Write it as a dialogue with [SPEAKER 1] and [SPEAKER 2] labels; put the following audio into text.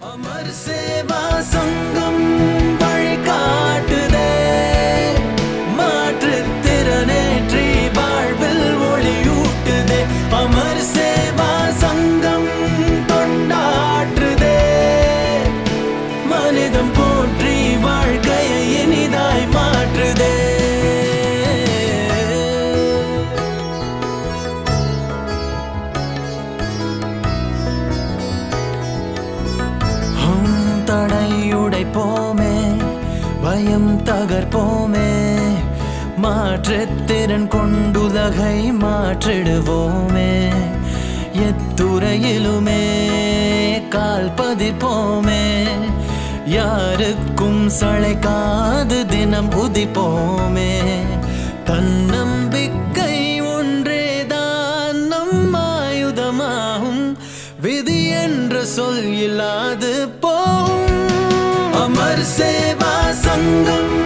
[SPEAKER 1] अमर सेवा संगम வழிகாட்டுதே மாற்றுத் திறனேற்றி வாழ்வில் ஒளியூட்டுதே அமர் சேவா சங்கம் கொண்டாற்றுதே மனிதம் போற்றி வாழ்க்கையை இனிதாய் மாற்றுதே தடையுடைப்போமே பயம் தகர்ப்போமே மாற்றுத்திறன் கொண்டுலகை மாற்றிடுவோமே எத்துறையிலுமே கால் பதிப்போமே யாருக்கும் சளைக்காது தினம் உதிப்போமே தன்னம்பிக்கை ஒன்றேதான் நம் ஆயுதமாகும் விதி என்ற சொல் இல்லாது போகும் अमर सेवा संगम